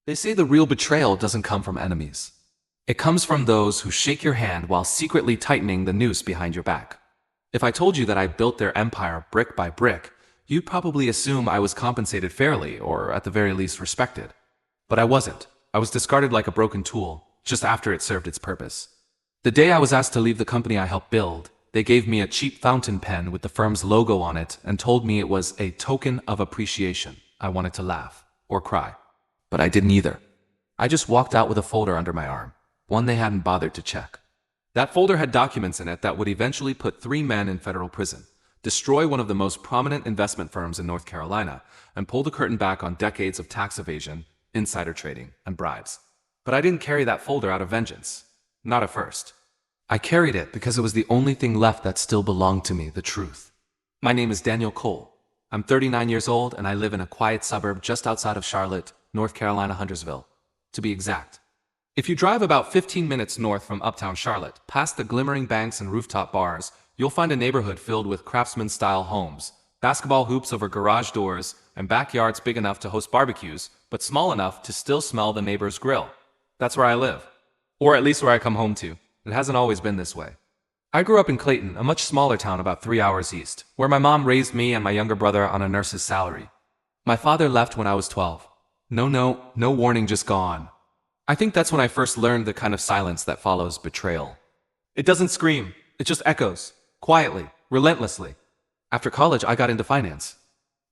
They say the real betrayal doesn't come from enemies. It comes from those who shake your hand while secretly tightening the noose behind your back. If I told you that I built their empire brick by brick, you'd probably assume I was compensated fairly, or at the very least respected. But I wasn't. I was discarded like a broken tool, just after it served its purpose. The day I was asked to leave the company I helped build, they gave me a cheap fountain pen with the firm's logo on it and told me it was a token of appreciation. I wanted to laugh, or cry. But I didn't either. I just walked out with a folder under my arm, one they hadn't bothered to check. That folder had documents in it that would eventually put 3 men in federal prison, destroy one of the most prominent investment firms in North Carolina, and pull the curtain back on decades of tax evasion, insider trading, and bribes. But I didn't carry that folder out of vengeance. Not at first. I carried it because it was the only thing left that still belonged to me, the truth. My name is Daniel Cole. I'm 39 years old and I live in a quiet suburb just outside of Charlotte, North Carolina, Huntersville, to be exact. If you drive about 15 minutes north from uptown Charlotte, past the glimmering banks and rooftop bars, you'll find a neighborhood filled with craftsman-style homes, basketball hoops over garage doors, and backyards big enough to host barbecues, but small enough to still smell the neighbor's grill. That's where I live. Or at least where I come home to. It hasn't always been this way. I grew up in Clayton, a much smaller town about 3 hours east, where my mom raised me and my younger brother on a nurse's salary. My father left when I was 12. No warning, just gone. I think that's when I first learned the kind of silence that follows betrayal. It doesn't scream, it just echoes, quietly, relentlessly. After college, I got into finance.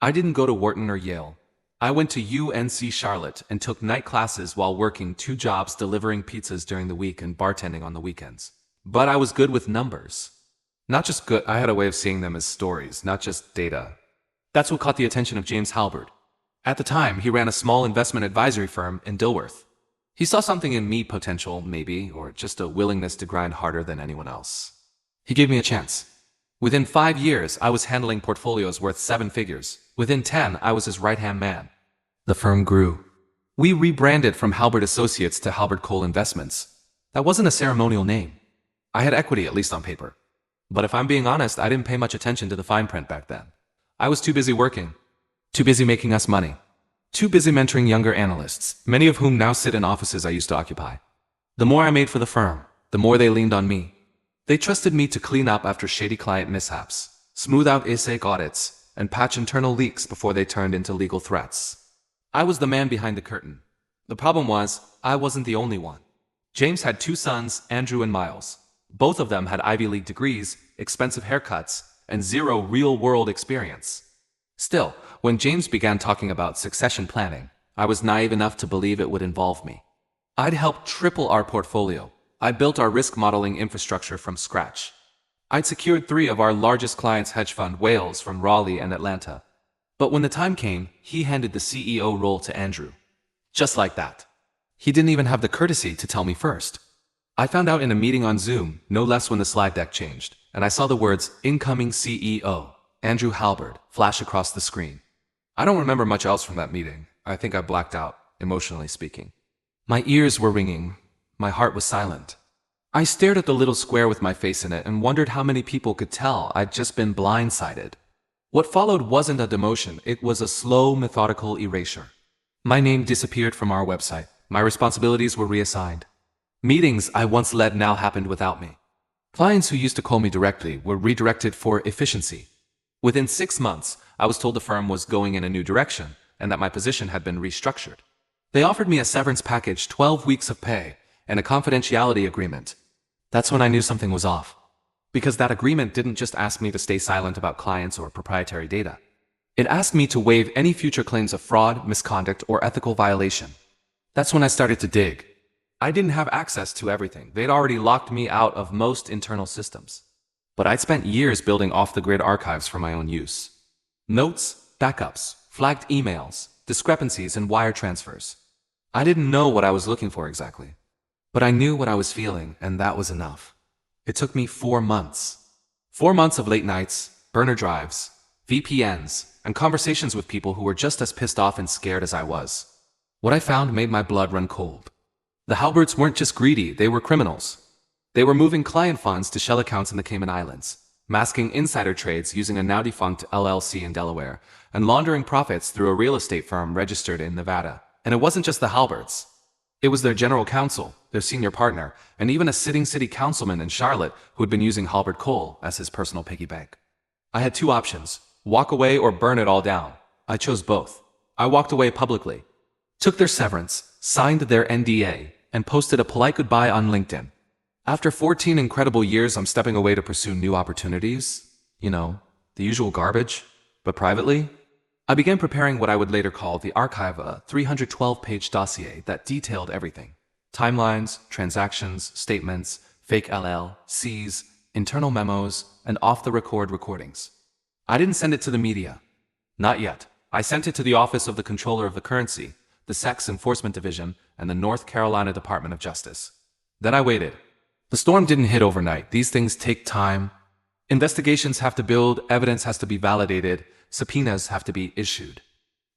I didn't go to Wharton or Yale. I went to UNC Charlotte and took night classes while working 2 jobs delivering pizzas during the week and bartending on the weekends. But I was good with numbers. Not just good, I had a way of seeing them as stories, not just data. That's what caught the attention of James Halberd. At the time, he ran a small investment advisory firm in Dilworth. He saw something in me, potential, maybe, or just a willingness to grind harder than anyone else. He gave me a chance. Within 5 years, I was handling portfolios worth 7 figures. Within 10, I was his right-hand man. The firm grew. We rebranded from Halberd Associates to Halberd Cole Investments. That wasn't a ceremonial name. I had equity, at least on paper. But if I'm being honest, I didn't pay much attention to the fine print back then. I was too busy working. Too busy making us money. Too busy mentoring younger analysts, many of whom now sit in offices I used to occupy. The more I made for the firm, the more they leaned on me. They trusted me to clean up after shady client mishaps, smooth out ISAC audits, and patch internal leaks before they turned into legal threats. I was the man behind the curtain. The problem was, I wasn't the only one. James had 2 sons, Andrew and Miles. Both of them had Ivy League degrees, expensive haircuts, and 0 real-world experience. Still, when James began talking about succession planning, I was naive enough to believe it would involve me. I'd helped triple our portfolio. I built our risk modeling infrastructure from scratch. I'd secured 3 of our largest clients' hedge fund whales from Raleigh and Atlanta. But when the time came, he handed the CEO role to Andrew. Just like that. He didn't even have the courtesy to tell me first. I found out in a meeting on Zoom, no less, when the slide deck changed, and I saw the words, "Incoming CEO, Andrew Halberd," flash across the screen. I don't remember much else from that meeting. I think I blacked out, emotionally speaking. My ears were ringing. My heart was silent. I stared at the little square with my face in it and wondered how many people could tell I'd just been blindsided. What followed wasn't a demotion, it was a slow, methodical erasure. My name disappeared from our website. My responsibilities were reassigned. Meetings I once led now happened without me. Clients who used to call me directly were redirected for efficiency. Within 6 months, I was told the firm was going in a new direction and that my position had been restructured. They offered me a severance package, 12 weeks of pay, and a confidentiality agreement. That's when I knew something was off. Because that agreement didn't just ask me to stay silent about clients or proprietary data. It asked me to waive any future claims of fraud, misconduct, or ethical violation. That's when I started to dig. I didn't have access to everything. They'd already locked me out of most internal systems. But I'd spent years building off-the-grid archives for my own use. Notes, backups, flagged emails, discrepancies, and wire transfers. I didn't know what I was looking for exactly. But I knew what I was feeling, and that was enough. It took me 4 months. 4 months of late nights, burner drives, VPNs, and conversations with people who were just as pissed off and scared as I was. What I found made my blood run cold. The Halberds weren't just greedy, they were criminals. They were moving client funds to shell accounts in the Cayman Islands, masking insider trades using a now defunct LLC in Delaware, and laundering profits through a real estate firm registered in Nevada. And it wasn't just the Halberts. It was their general counsel, their senior partner, and even a sitting city councilman in Charlotte who had been using Halbert Cole as his personal piggy bank. I had two options: walk away or burn it all down. I chose both. I walked away publicly, took their severance, signed their NDA, and posted a polite goodbye on LinkedIn. After 14 incredible years, I'm stepping away to pursue new opportunities. You know, the usual garbage, but privately. I began preparing what I would later call the archive, a 312-page dossier that detailed everything. Timelines, transactions, statements, fake LLCs, internal memos, and off-the-record recordings. I didn't send it to the media. Not yet. I sent it to the Office of the Comptroller of the Currency, the Sex Enforcement Division, and the North Carolina Department of Justice. Then I waited. The storm didn't hit overnight. These things take time. Investigations have to build, evidence has to be validated, subpoenas have to be issued.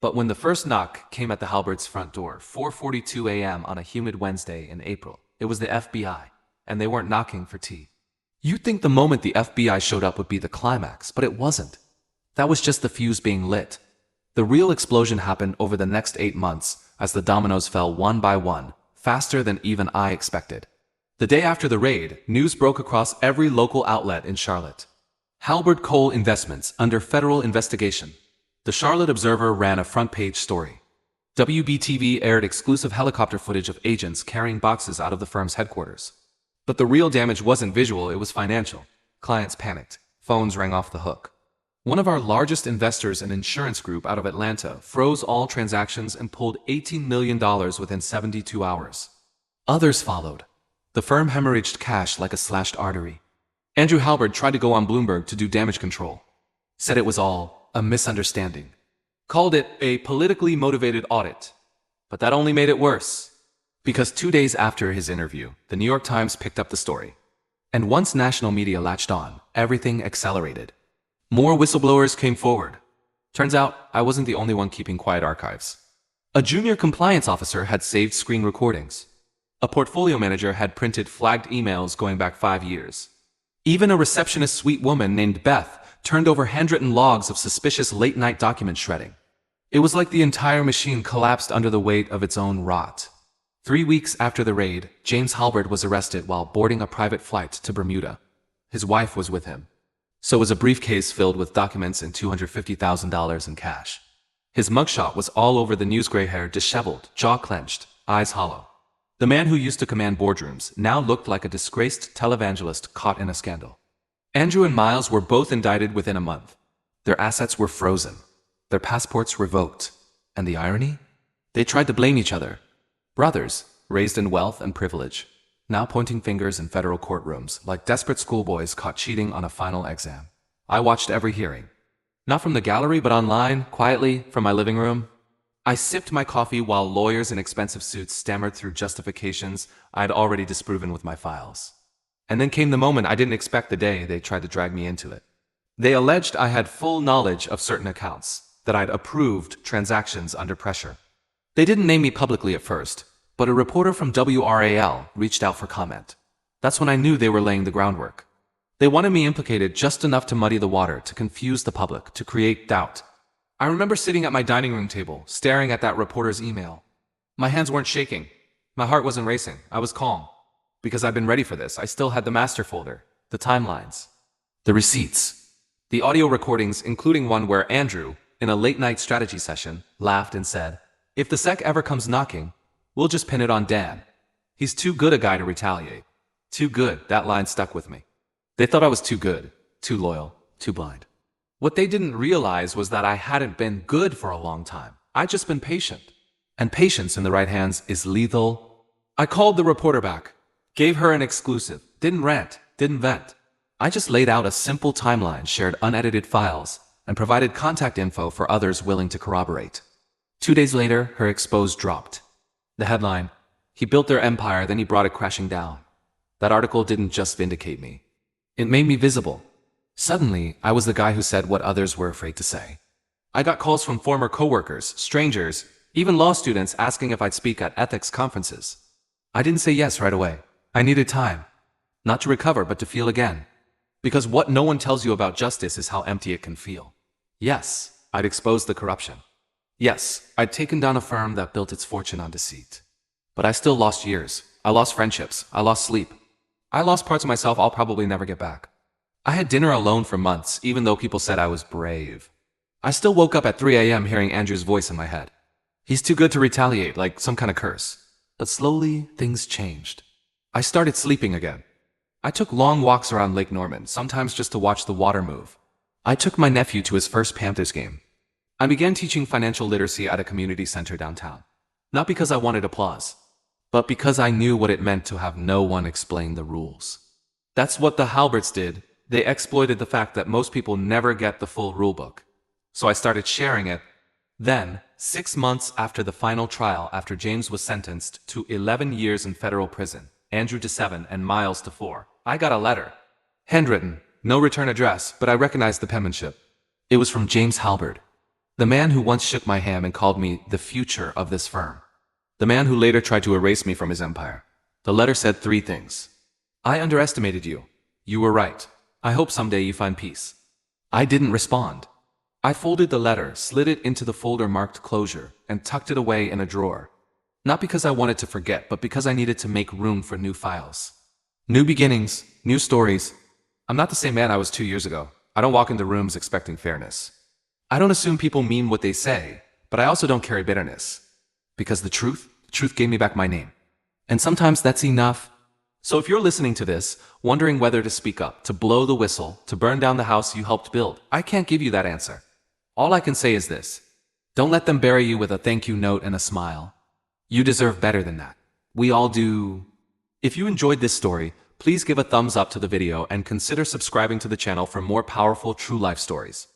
But when the first knock came at the Halberts' front door, 4:42 a.m. on a humid Wednesday in April, it was the FBI, and they weren't knocking for tea. You'd think the moment the FBI showed up would be the climax, but it wasn't. That was just the fuse being lit. The real explosion happened over the next 8 months as the dominoes fell one by one, faster than even I expected. The day after the raid, news broke across every local outlet in Charlotte. Halbert Cole Investments under federal investigation. The Charlotte Observer ran a front-page story. WBTV aired exclusive helicopter footage of agents carrying boxes out of the firm's headquarters. But the real damage wasn't visual, it was financial. Clients panicked. Phones rang off the hook. One of our largest investors, an insurance group out of Atlanta, froze all transactions and pulled $18 million within 72 hours. Others followed. The firm hemorrhaged cash like a slashed artery. Andrew Halbert tried to go on Bloomberg to do damage control. Said it was all a misunderstanding. Called it a politically motivated audit. But that only made it worse. Because 2 days after his interview, the New York Times picked up the story. And once national media latched on, everything accelerated. More whistleblowers came forward. Turns out, I wasn't the only one keeping quiet archives. A junior compliance officer had saved screen recordings. A portfolio manager had printed flagged emails going back 5 years. Even a receptionist sweet woman named Beth turned over handwritten logs of suspicious late-night document shredding. It was like the entire machine collapsed under the weight of its own rot. 3 weeks after the raid, James Halbert was arrested while boarding a private flight to Bermuda. His wife was with him. So was a briefcase filled with documents and $250,000 in cash. His mugshot was all over the news, gray hair disheveled, jaw clenched, eyes hollow. The man who used to command boardrooms now looked like a disgraced televangelist caught in a scandal. Andrew and Miles were both indicted within a month. Their assets were frozen, their passports revoked. And the irony? They tried to blame each other. Brothers, raised in wealth and privilege, now pointing fingers in federal courtrooms like desperate schoolboys caught cheating on a final exam. I watched every hearing. Not from the gallery, but online, quietly, from my living room. I sipped my coffee while lawyers in expensive suits stammered through justifications I had already disproven with my files. And then came the moment I didn't expect, the day they tried to drag me into it. They alleged I had full knowledge of certain accounts, that I'd approved transactions under pressure. They didn't name me publicly at first, but a reporter from WRAL reached out for comment. That's when I knew they were laying the groundwork. They wanted me implicated just enough to muddy the water, to confuse the public, to create doubt. I remember sitting at my dining room table, staring at that reporter's email. My hands weren't shaking. My heart wasn't racing. I was calm. Because I'd been ready for this. I still had the master folder, the timelines, the receipts, the audio recordings, including one where Andrew, in a late-night strategy session, laughed and said, "If the SEC ever comes knocking, we'll just pin it on Dan. He's too good a guy to retaliate." Too good, that line stuck with me. They thought I was too good, too loyal, too blind. What they didn't realize was that I hadn't been good for a long time. I'd just been patient. And patience in the right hands is lethal. I called the reporter back, gave her an exclusive, didn't rant, didn't vent. I just laid out a simple timeline, shared unedited files, and provided contact info for others willing to corroborate. 2 days later, her expose dropped. The headline, "He built their empire, then he brought it crashing down." That article didn't just vindicate me. It made me visible. Suddenly, I was the guy who said what others were afraid to say. I got calls from former coworkers, strangers, even law students asking if I'd speak at ethics conferences. I didn't say yes right away. I needed time. Not to recover, but to feel again. Because what no one tells you about justice is how empty it can feel. Yes, I'd exposed the corruption. Yes, I'd taken down a firm that built its fortune on deceit. But I still lost years. I lost friendships. I lost sleep. I lost parts of myself I'll probably never get back. I had dinner alone for months, even though people said I was brave. I still woke up at 3 a.m. hearing Andrew's voice in my head. He's too good to retaliate, like some kind of curse. But slowly, things changed. I started sleeping again. I took long walks around Lake Norman, sometimes just to watch the water move. I took my nephew to his first Panthers game. I began teaching financial literacy at a community center downtown. Not because I wanted applause, but because I knew what it meant to have no one explain the rules. That's what the Halberts did. They exploited the fact that most people never get the full rulebook. So I started sharing it. Then, 6 months after the final trial, after James was sentenced to 11 years in federal prison, Andrew to 7 and Miles to 4, I got a letter. Handwritten, no return address, but I recognized the penmanship. It was from James Halbert, the man who once shook my hand and called me the future of this firm. The man who later tried to erase me from his empire. The letter said 3 things. I underestimated you. You were right. I hope someday you find peace. I didn't respond. I folded the letter, slid it into the folder marked closure, and tucked it away in a drawer. Not because I wanted to forget, but because I needed to make room for new files. New beginnings, new stories. I'm not the same man I was 2 years ago. I don't walk into rooms expecting fairness. I don't assume people mean what they say, but I also don't carry bitterness. Because the truth gave me back my name. And sometimes that's enough. So if you're listening to this, wondering whether to speak up, to blow the whistle, to burn down the house you helped build, I can't give you that answer. All I can say is this. Don't let them bury you with a thank you note and a smile. You deserve better than that. We all do. If you enjoyed this story, please give a thumbs up to the video and consider subscribing to the channel for more powerful true life stories.